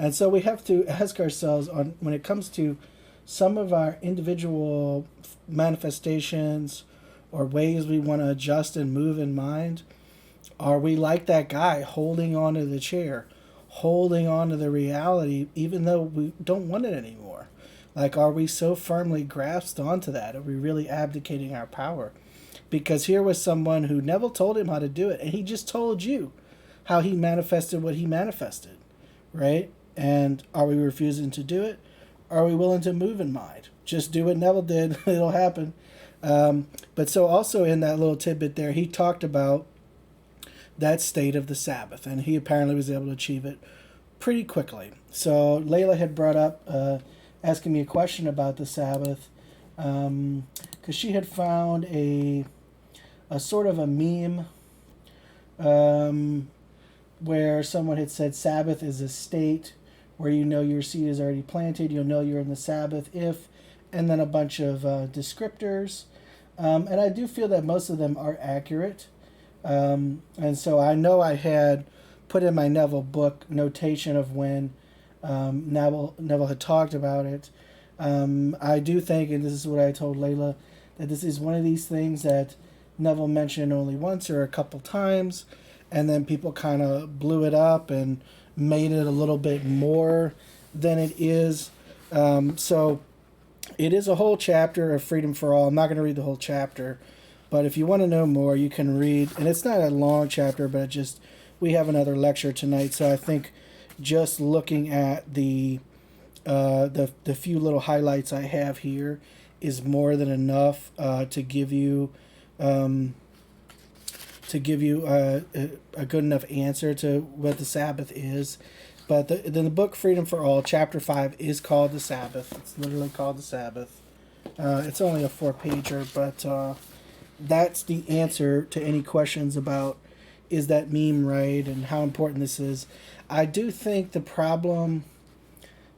And so we have to ask ourselves on when it comes to some of our individual manifestations or ways we want to adjust and move in mind. Are we like that guy holding on to the chair, holding on to the reality, even though we don't want it anymore? Like, are we so firmly grasped onto that? Are we really abdicating our power? Because here was someone who Neville told him how to do it, and he just told you how he manifested what he manifested, right? And are we refusing to do it? Are we willing to move in mind? Just do what Neville did, it'll happen. But so also in that little tidbit there, he talked about that state of the Sabbath, and he apparently was able to achieve it pretty quickly. So Layla had brought up asking me a question about the Sabbath, because she had found a sort of a meme where someone had said Sabbath is a state where you know your seed is already planted, you'll know you're in the Sabbath if, and then a bunch of descriptors. And I do feel that most of them are accurate. And so I know I had put in my Neville book notation of when Neville had talked about it. I do think, and this is what I told Layla, that this is one of these things that Neville mentioned only once or a couple times, and then people kind of blew it up and made it a little bit more than it is. So it is a whole chapter of Freedom for All. I'm not going to read the whole chapter, but if you want to know more, you can read. And it's not a long chapter, but we have another lecture tonight, so I think just looking at the few little highlights I have here is more than enough to give you a good enough answer to what the Sabbath is. But the book Freedom for All, Chapter 5, is called the Sabbath. It's literally called the Sabbath. It's only a 4-pager, but that's the answer to any questions about is that meme right and how important this is. I do think the problem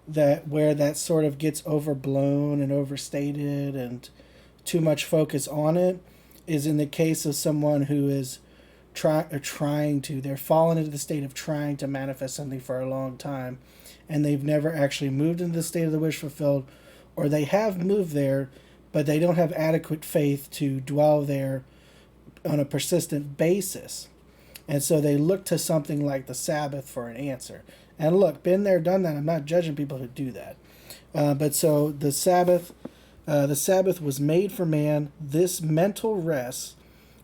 that where that sort of gets overblown and overstated and too much focus on it is in the case of someone who is they're fallen into the state of trying to manifest something for a long time, and they've never actually moved into the state of the wish fulfilled, or they have moved there, but they don't have adequate faith to dwell there on a persistent basis. And so they look to something like the Sabbath for an answer. And look, been there, done that. I'm not judging people who do that. But so the Sabbath was made for man. This mental rest,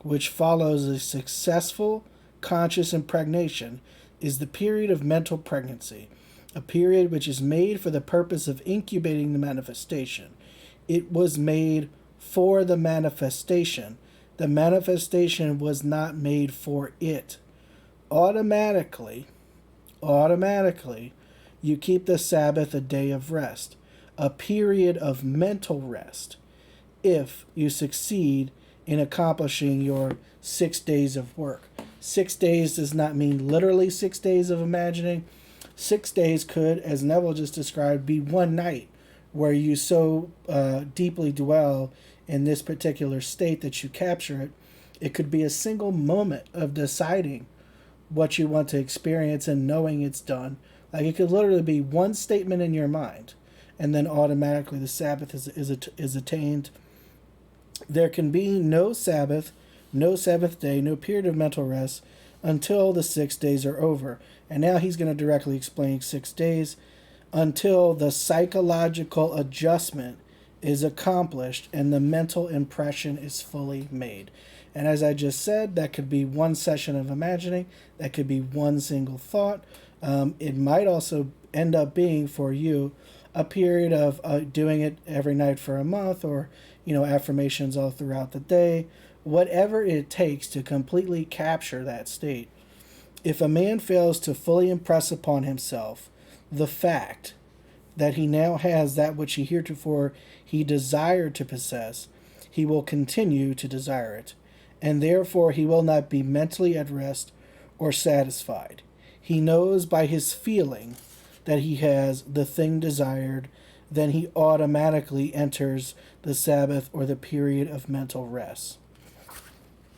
which follows a successful conscious impregnation, is the period of mental pregnancy, a period which is made for the purpose of incubating the manifestation. It was made for the manifestation. The manifestation was not made for it. Automatically, you keep the Sabbath a day of rest, a period of mental rest, if you succeed in accomplishing your 6 days of work. 6 days does not mean literally 6 days of imagining. 6 days could, as Neville just described, be one night where you so deeply dwell in this particular state that you capture it. It could be a single moment of deciding what you want to experience and knowing it's done. Like it could literally be one statement in your mind, and then automatically the Sabbath is attained. There can be no Sabbath day, no period of mental rest until the 6 days are over. And now he's going to directly explain 6 days until the psychological adjustment is accomplished and the mental impression is fully made. And as I just said, that could be one session of imagining, that could be one single thought. It might also end up being for you a period of doing it every night for a month, or affirmations all throughout the day, whatever it takes to completely capture that state. If a man fails to fully impress upon himself the fact that he now has that which he heretofore he desired to possess, he will continue to desire it, and therefore he will not be mentally at rest or satisfied. He knows by his feeling that he has the thing desired, then he automatically enters the Sabbath or the period of mental rest.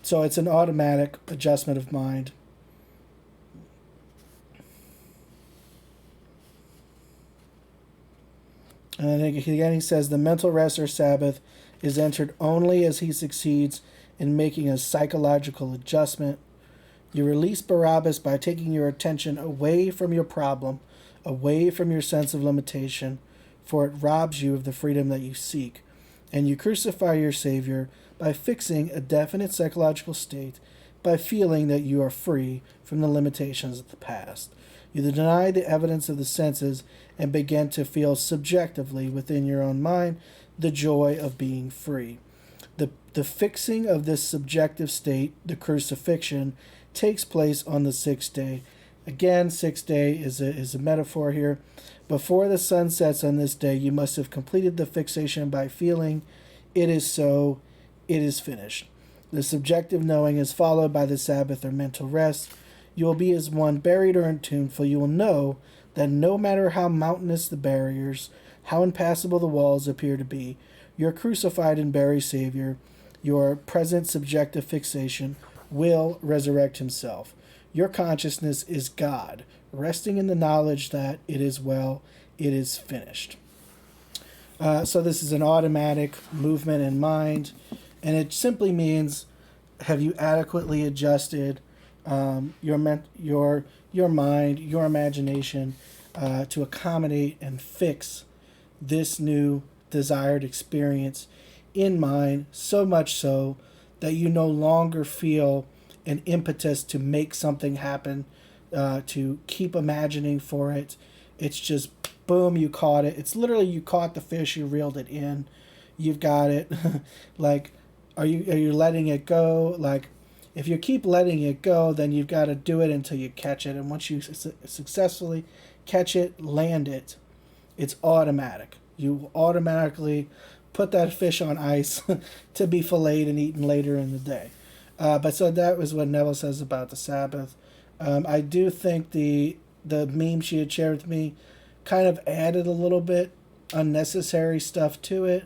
So it's an automatic adjustment of mind. And again, he says the mental rest or Sabbath is entered only as he succeeds in making a psychological adjustment. You release Barabbas by taking your attention away from your problem, away from your sense of limitation, for it robs you of the freedom that you seek. And you crucify your Savior by fixing a definite psychological state, by feeling that you are free from the limitations of the past. You deny the evidence of the senses and begin to feel subjectively within your own mind the joy of being free. The fixing of this subjective state, the crucifixion, takes place on the sixth day. Again, sixth day is a metaphor here. Before the sun sets on this day, you must have completed the fixation by feeling, it is so, it is finished. The subjective knowing is followed by the Sabbath or mental rest. You will be as one buried or entombed, for you will know that no matter how mountainous the barriers, how impassable the walls appear to be, your crucified and buried Savior, your present subjective fixation, will resurrect himself. Your consciousness is God, resting in the knowledge that it is well, it is finished. So this is an automatic movement in mind, and it simply means, have you adequately adjusted your mind, your imagination to accommodate and fix this new desired experience in mind, so much so that you no longer feel an impetus to make something happen, to keep imagining for it. It's just boom, you caught it. It's literally you caught the fish, you reeled it in, you've got it. Like, are you letting it go? Like, if you keep letting it go, then you've got to do it until you catch it. And once you successfully catch it, land it, it's automatic. You automatically put that fish on ice to be filleted and eaten later in the day. But so that was what Neville says about the Sabbath. I do think the meme she had shared with me kind of added a little bit unnecessary stuff to it,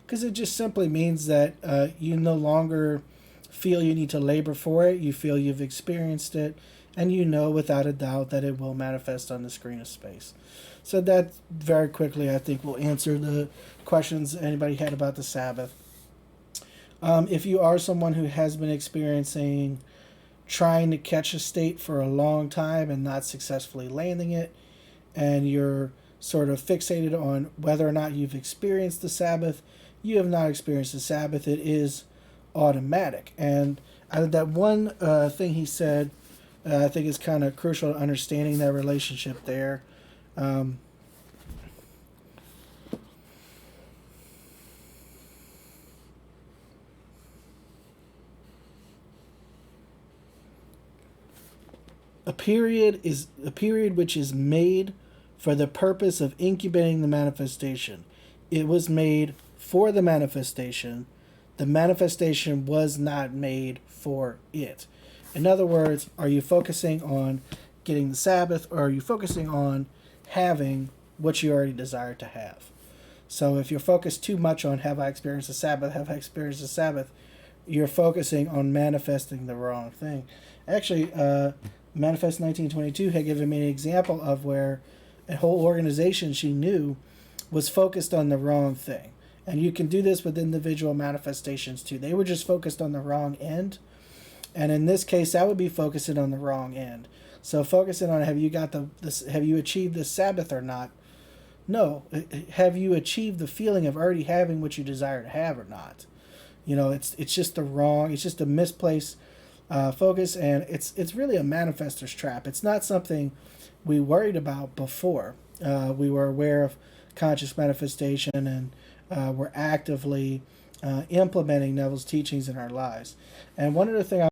because it just simply means that you no longer feel you need to labor for it. You feel you've experienced it, and you know without a doubt that it will manifest on the screen of space. So that very quickly, I think, will answer the questions anybody had about the Sabbath. If you are someone who has been experiencing trying to catch a state for a long time and not successfully landing it, and you're sort of fixated on whether or not you've experienced the Sabbath, you have not experienced the Sabbath. It is automatic. And that one thing he said, I think is kind of crucial to understanding that relationship there. A period which is made for the purpose of incubating the manifestation. It was made for the manifestation. The manifestation was not made for it. In other words, are you focusing on getting the Sabbath, or are you focusing on having what you already desire to have? So if you're focused too much on have I experienced the Sabbath, have I experienced the Sabbath, you're focusing on manifesting the wrong thing. Actually, Manifest 1922 had given me an example of where a whole organization she knew was focused on the wrong thing. And you can do this with individual manifestations too. They were just focused on the wrong end. And in this case, that would be focusing on the wrong end. So focusing on have you achieved the Sabbath or not? No. Have you achieved the feeling of already having what you desire to have or not? You know, it's just a misplaced focus, and it's really a manifester's trap. It's not something we worried about before. We were aware of conscious manifestation, and we're actively implementing Neville's teachings in our lives. And one other thing